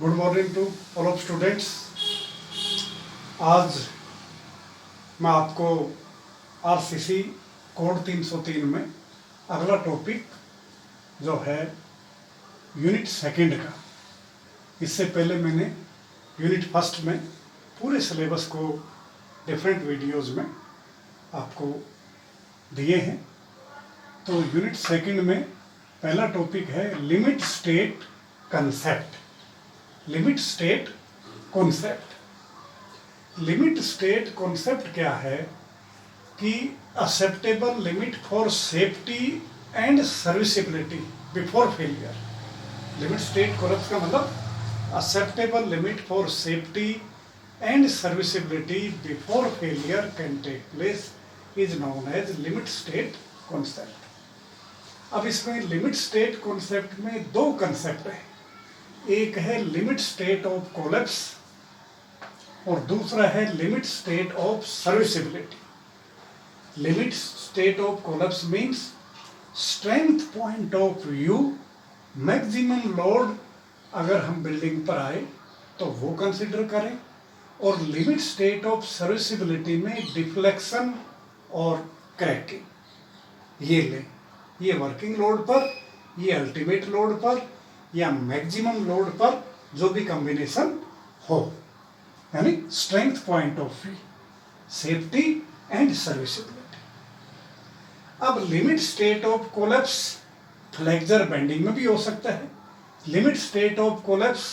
Good morning to all of students. आज मैं आपको आरसीसी कोड 303 में अगला टॉपिक जो है यूनिट सेकंड का, इससे पहले मैंने यूनिट फर्स्ट में पूरे सिलेबस को डिफरेंट वीडियोस में आपको दिए हैं। तो यूनिट सेकंड में पहला टॉपिक है limit state concept. Limit state concept. Limit state concept क्या है कि acceptable limit for safety and serviceability before failure. Limit state concept का मतलब acceptable limit for safety and serviceability before failure can take place is known as limit state concept. अब इसमें limit state concept में दो concept हैं, एक है limit state of collapse और दूसरा है limit state of serviceability. Limit state of collapse means strength point of view, maximum load अगर हम बिल्डिंग पर आए तो वो कंसिडर करें, और लिमिट स्टेट ऑफ सर्विसिबिलिटी में डिफ्लेक्शन और क्रैकिंग ये लें। ये वर्किंग लोड पर, ये अल्टीमेट लोड पर या मैक्सिमम लोड पर जो भी कॉम्बिनेशन हो, यानी strength point of view, safety and serviceability. अब limit state of collapse flexure bending में भी हो सकता है, limit state of collapse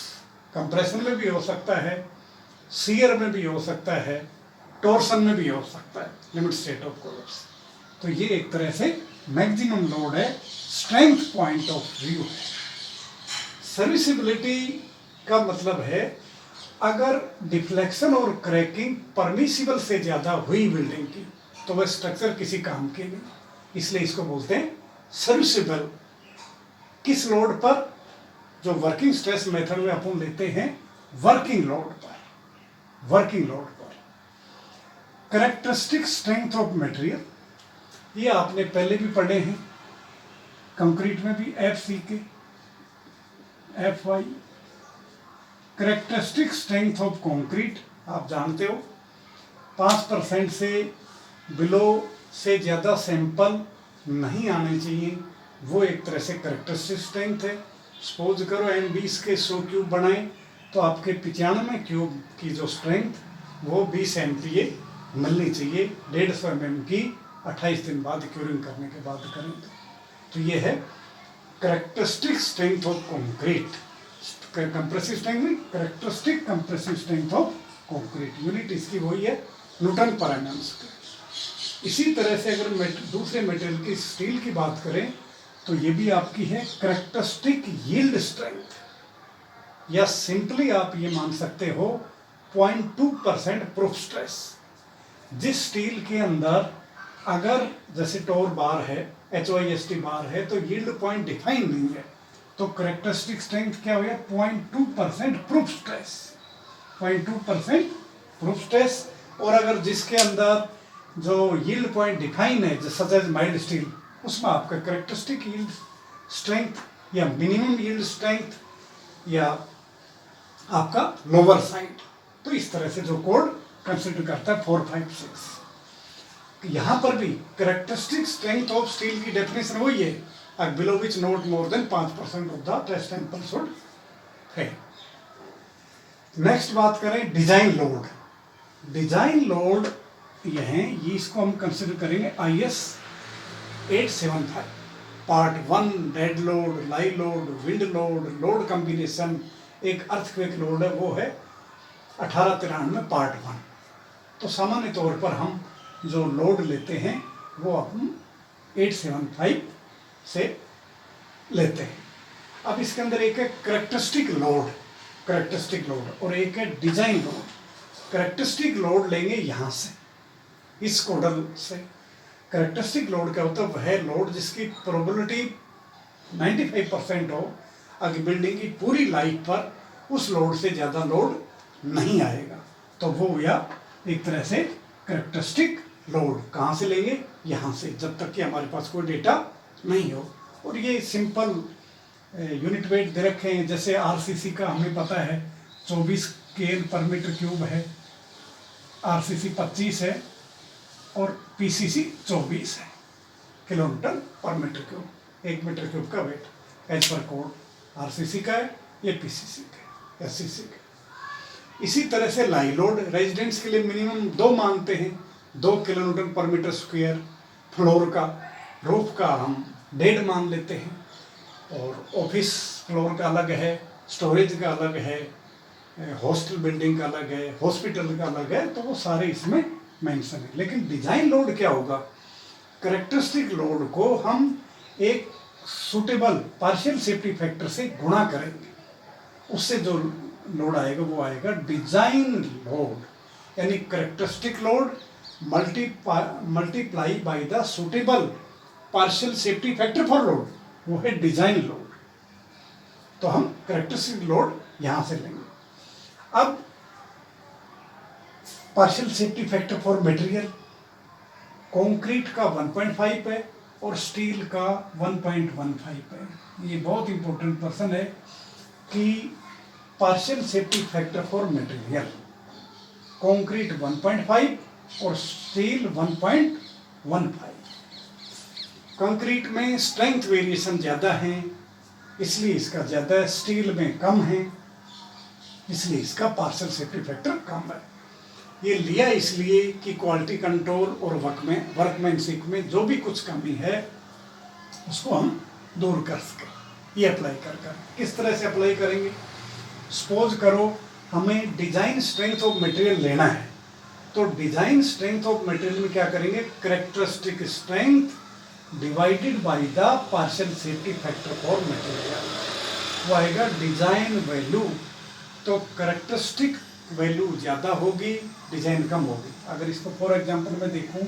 compression में भी हो सकता है, शियर में भी हो सकता है, टॉर्सन में भी हो सकता है लिमिट स्टेट ऑफ कोलैप्स। तो ये एक तरह से मैक्सिमम लोड है, स्ट्रेंथ पॉइंट ऑफ व्यू है। सर्विसिबिलिटी का मतलब है अगर डिफ्लेक्शन और क्रैकिंग परमिसिबल से ज़्यादा हुई बिल्डिंग की तो वह स्ट्रक्चर किसी काम के नहीं, इसलिए इसको बोलते हैं सर्विसिबल। किस लोड पर? जो वर्किंग स्ट्रेस मेथड में अपन लेते हैं वर्किंग लोड पर। वर्किंग लोड पर कैरेक्टरिस्टिक स्ट्रेंथ ऑफ मटेरियल, ये आपने पहले भी पढ़े हैं, कंक्रीट में भी FC के FY। Characteristic strength of concrete आप जानते हो, 5% से बिलो से ज़्यादा सैंपल नहीं आने चाहिए, वो एक तरह से कैरेक्टरिस्टिक स्ट्रेंथ है। सपोज करो M20 के 100 क्यूब बनाएं तो आपके 95 क्यूब की जो स्ट्रेंथ वो 20 MPa मिलनी चाहिए। 150 mm की 28 दिन बाद क्यूरिंग करने के बाद करें तो ये है characteristic strength of concrete. Compressive strength में characteristic compressive strength of concrete, unit इसकी वही है न्यूटन पर एमएम स्क्वायर। इसी तरह से अगर दूसरे मटेरियल की स्टील की बात करें तो ये भी आपकी है कैरेक्टरिस्टिक यील्ड स्ट्रेंथ, या सिंपली आप ये मान सकते हो 0.2% प्रूफ स्ट्रेस। जिस स्टील के अंदर अगर जैसे टोर बार है, HYST बार है, तो यील्ड पॉइंट डिफाइन नहीं है, तो कैरेक्टरिस्टिक स्ट्रेंथ क्या हो गया? 0.2% प्रूफ स्ट्रेस। 0.2% proof stress. और अगर जिसके अंदर जो यील्ड पॉइंट डिफाइन है सच एज माइल्ड स्टील, उसमें आपका कैरेक्टरिस्टिक यील्ड स्ट्रेंथ या मिनिमम यील्ड स्ट्रेंथ या आपका लोअर साइड, तो इस तरह से जो कोड कंसिडर करता है 4, 5, 6। यहाँ पर भी कैरेक्टरिस्टिक स्ट्रेंथ ऑफ स्टील की डेफिनेशन वही है, below which not more than 5% of the test sample should है। नेक्स्ट बात करें डिजाइन लोड। डिजाइन लोड ये है, ये इसको हम कंसिडर करेंगे IS 875। Part 1 dead load, live load, wind load, load combination, एक अर्थक्वेक लोड है, वो है 1893 पार्ट 1। तो सामान्य तौर पर हम जो लोड लेते हैं वो हम 875 से लेते हैं। अब इसके अंदर एक है कैरेक्टरिस्टिक लोड, कैरेक्टरिस्टिक लोड, और एक है डिजाइन लोड। कैरेक्टरिस्टिक लोड लेंगे यहाँ से, इस कोडल से। कैरेक्टरिस्टिक लोड क्या होता है? वह लोड जिसकी प्रोबेबिलिटी 95% हो, अगर बिल्डिंग की पूरी लाइफ पर उस लोड से ज़्यादा लोड नहीं आएगा, तो वो या एक तरह से कैरेक्टरिस्टिक लोड। कहाँ से लेंगे? यहाँ से, जब तक कि हमारे पास कोई डेटा नहीं हो। और ये सिंपल यूनिट वेट दे रखे हैं। जैसे आरसीसी का हमें पता है 24 केन पर मीटर क्यूब है, आरसीसी 25 है और पीसीसी 24 है किलोन्यूटन पर मीटर क्यूब। 1 मीटर क्यूब का weight as per code RCC का है, ये पीसीसी का है, एससीसी का। इसी तरह से लाई लोड रेजिडेंस के लिए मिनिमम 2 मानते हैं, 2 किलोन्यूटन पर मीटर स्क्वायर। फ्लोर का, रूफ का हम 1.5 मान लेते हैं, और ऑफिस फ्लोर का अलग है, स्टोरेज का अलग है, हॉस्टल बिल्डिंग का अलग है, हॉस्पिटल का अलग है, तो वो सारे इसमें मेंशन है। लेकिन डिजाइन लोड क्या होगा? कैरेक्टरिस्टिक लोड को हम एक सुटेबल पार्शियल सेफ्टी फैक्टर से गुणा करेंगे, उससे जो लोड आएगा वो आएगा डिजाइन लोड, यानी characteristic load multiply by the suitable partial safety factor for load, वो है डिजाइन लोड। तो हम कैरेक्टरिस्टिक लोड यहां से लेंगे। अब partial safety factor for material, concrete का 1.5 है और स्टील का 1.15 है। ये बहुत इंपॉर्टेंट पर्सन है कि partial safety factor for material, concrete 1.5 और स्टील 1.15। कंक्रीट में स्ट्रेंथ वेरिएशन ज़्यादा है, इसलिए इसका ज़्यादा है, स्टील में कम है, इसलिए इसका पार्शियल सेफ्टी फैक्टर कम है। ये लिया इसलिए कि क्वालिटी कंट्रोल और वर्कमैनशिप में जो भी कुछ कमी है उसको हम दूर कर सकें। ये अप्लाई कर किस तरह से अप्लाई करेंगे? सपोज करो हमें डिजाइन स्ट्रेंथ ऑफ मटेरियल लेना है, तो डिजाइन स्ट्रेंथ ऑफ मटेरियल में क्या करेंगे? Characteristic strength divided by the partial safety factor for material, वो आएगा डिजाइन वैल्यू। तो कैरेक्टरिस्टिक वैल्यू ज़्यादा होगी, डिजाइन कम होगी। अगर इसको फॉर एग्जांपल मैं देखूं,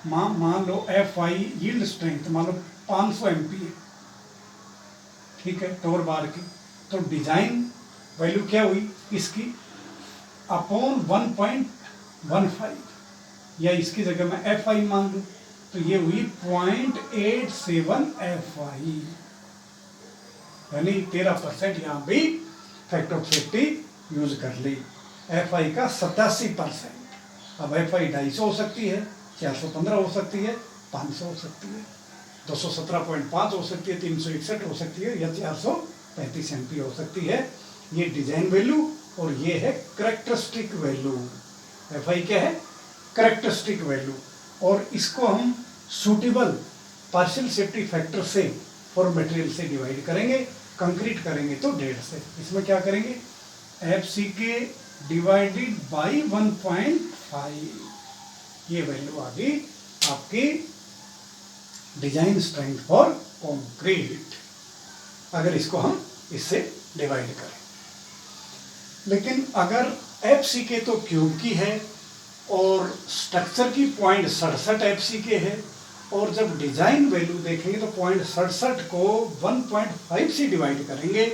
मान लो FI यील्ड स्ट्रेंथ मान लो 500 MPa है, ठीक है, टोर बार की, तो डिजाइन वैल्यू क्या हुई इसकी अपॉन 1.15, या इसकी जगह मैं FI मान लूं तो ये हुई 0.87 FI, यानी 13% यहाँ भी फैक्टर ऑफ सेफ्टी यूज कर ली। FI का 87%। अब FI 250 हो सकती है, 415 हो सकती है, 500 हो सकती है, 217.5 हो सकती है, 361 हो सकती है, या 435 MPa हो सकती है। ये डिजाइन वैल्यू और ये है कैरेक्टरिस्टिक वैल्यू। FI क्या है? Characteristic value. और इसको हम सूटेबल पार्शियल सेफ्टी फैक्टर से फॉर मटेरियल से डिवाइड करेंगे। कंक्रीट करेंगे तो 1.5 से। इसमें क्या करेंगे? FCK डिवाइडेड बाई 1.5, ये वैल्यू आ गई आपकी डिजाइन स्ट्रेंथ फॉर कंक्रीट, अगर इसको हम इससे डिवाइड करें। लेकिन अगर FCK तो क्यूब की है और स्ट्रक्चर की 0.67 FCK है, और जब डिजाइन वैल्यू देखेंगे तो 0.67 को 1.5 से डिवाइड करेंगे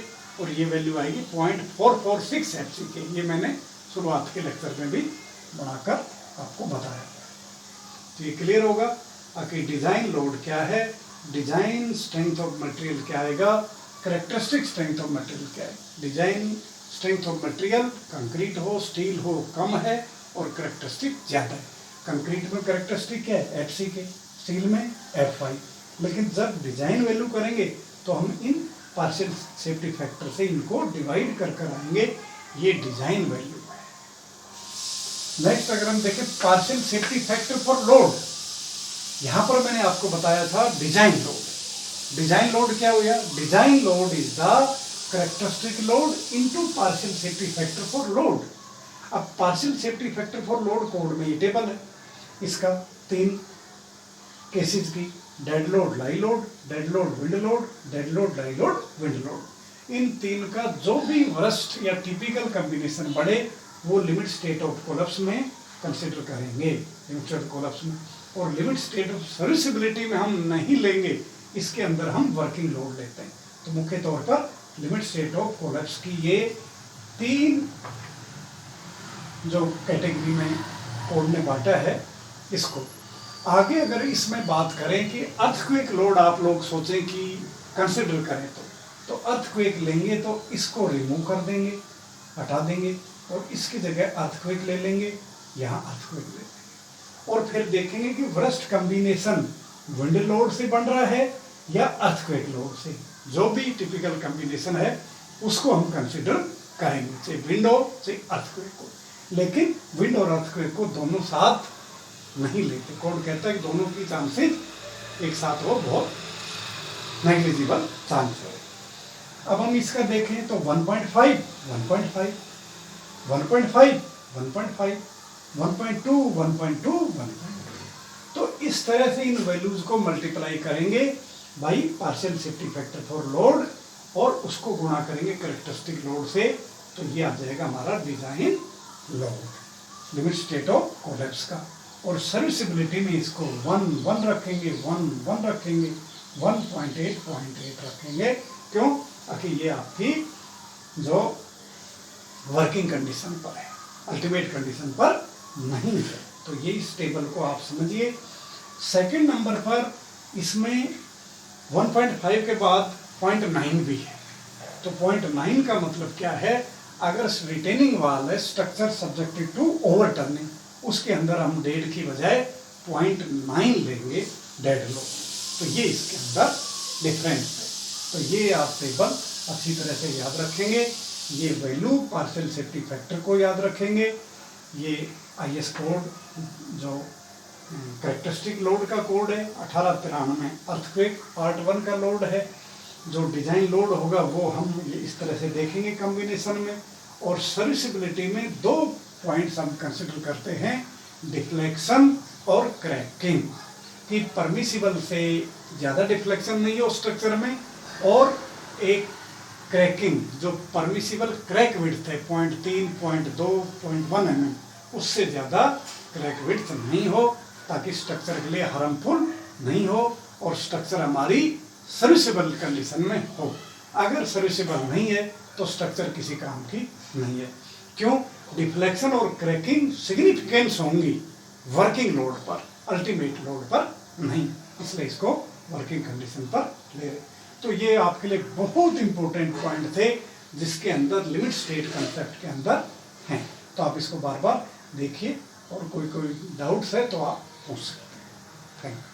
और ये वैल्यू आएगी 0.446 FCK। ये मैंने शुरुआत के लेक्चर में भी बनाकर आपको बताया। तो ये क्लियर होगा कि डिजाइन लोड क्या है, डिजाइन स्ट्रेंथ ऑफ मटेरियल क्या आएगा, कैरेक्टरिस्टिक स्ट्रेंथ ऑफ मटेरियल क्या है। Design strength of material concrete हो स्टील हो कम है और कैरेक्टरिस्टिक ज़्यादा है। कंक्रीट में कैरेक्टरिस्टिक क्या है? FCK, स्टील में FI। लेकिन जब डिजाइन वैल्यू करेंगे तो हम इन पार्शियल सेफ्टी फैक्टर से इनको डिवाइड कर आएंगे, ये डिजाइन वैल्यू है। नेक्स्ट अगर हम देखें partial safety factor for load, यहां पर मैंने आपको बताया था डिजाइन लोड। डिजाइन लोड क्या हो गया? Design load is the characteristic load into partial safety factor for load. अब partial safety factor for load code में ये टेबल है, इसका 3 केसेस की, dead load live load, dead load wind load, dead load live load wind load. इन 3 का जो भी वर्स्ट या टिपिकल कॉम्बिनेशन बढ़े वो लिमिट स्टेट ऑफ कोलैप्स में कंसिडर करेंगे, लिमिट स्टेट ऑफ कोलैप्स में। और लिमिट स्टेट ऑफ सर्विसिबिलिटी में हम नहीं लेंगे, इसके अंदर हम वर्किंग लोड लेते हैं। तो मुख्य तौर पर लिमिट स्टेट ऑफ कोलैप्स की ये 3 जो कैटेगरी में कोड ने बांटा है इसको। आगे अगर इसमें बात करें कि अर्थक्वेक लोड आप लोग सोचें कि कंसिडर करें, तो अर्थक्वेक लेंगे तो इसको रिमूव कर देंगे, हटा देंगे, और इसकी जगह अर्थक्वेक ले लेंगे, यहाँ अर्थक्वेक ले लेंगे, और फिर देखेंगे कि वर्स्ट कॉम्बिनेशन विंड लोड से बन रहा है या अर्थक्वेक लोड से। जो भी टिपिकल कॉम्बिनेशन है उसको हम कंसिडर करेंगे, चाहे विंड हो चाहे अर्थक्वेक हो। लेकिन विंड और अर्थक्वेक को दोनों साथ नहीं लेते। कोड कहता है कि दोनों की चांसेस एक साथ हो बहुत नेग्लिजिबल चांस है। अब हम इसका देखें तो 1.5, 1.5, 1.5, 1.5, 1.2, 1.2, 1.2। तो इस तरह से इन वैल्यूज को मल्टीप्लाई करेंगे by partial safety factor for load और उसको गुणा करेंगे कैरेक्टरिस्टिक लोड से, तो ये आ जाएगा हमारा design load limit state of collapse का। और सर्विसिबिलिटी में इसको 1 रखेंगे, 1 रखेंगे, 1.8 रखेंगे। क्यों? ताकि ये आपकी जो वर्किंग कंडीशन पर है, अल्टीमेट कंडीशन पर नहीं है। तो ये इस टेबल को आप समझिए। सेकंड नंबर पर इसमें 1.5 के बाद 0.9 भी है। तो 0.9 का मतलब क्या है? अगर रिटेनिंग वाल है स्ट्रक्चर सब्जेक्टेड टू ओवरटर्निंग, उसके अंदर हम डेड की बजाय 0.9 लेंगे डेड लोड। तो ये इसके अंदर डिफरेंस है। तो ये आप टेबल अच्छी तरह से याद रखेंगे। ये वैल्यू पार्शियल सेफ्टी फैक्टर को याद रखेंगे। ये IS कोड जो कैरेक्टरिस्टिक लोड का कोड है 1893 अर्थक्वेक पार्ट 1 का लोड है। जो डिजाइन लोड होगा वो हम इस तरह से देखेंगे कॉम्बिनेशन में। और सर्विसिबिलिटी में 2 पॉइंट्स हम कंसिडर करते हैं, डिफ्लेक्शन और क्रैकिंग, कि परमिसिबल से ज़्यादा डिफ्लेक्शन नहीं हो स्ट्रक्चर में, और एक क्रैकिंग जो परमिसिबल क्रैक विड्थ है 0.3, 0.2, 0.1 mm, उससे ज़्यादा क्रैक विड्थ नहीं हो, ताकि स्ट्रक्चर के लिए हार्मफुल नहीं हो और स्ट्रक्चर हमारी सर्विसेबल कंडीशन में हो। अगर सर्विसेबल नहीं है तो स्ट्रक्चर किसी काम की नहीं है। क्यों? डिफ्लेक्शन और क्रैकिंग सिग्निफिकेंस होंगी वर्किंग लोड पर, अल्टीमेट लोड पर नहीं, इसलिए इसको वर्किंग कंडीशन पर ले रहे। तो ये आपके लिए बहुत इंपॉर्टेंट पॉइंट थे जिसके अंदर लिमिट स्टेट कंसेप्ट के अंदर हैं। तो आप इसको बार बार देखिए और कोई डाउट्स है तो आप पूछ सकते हैं। Thank you.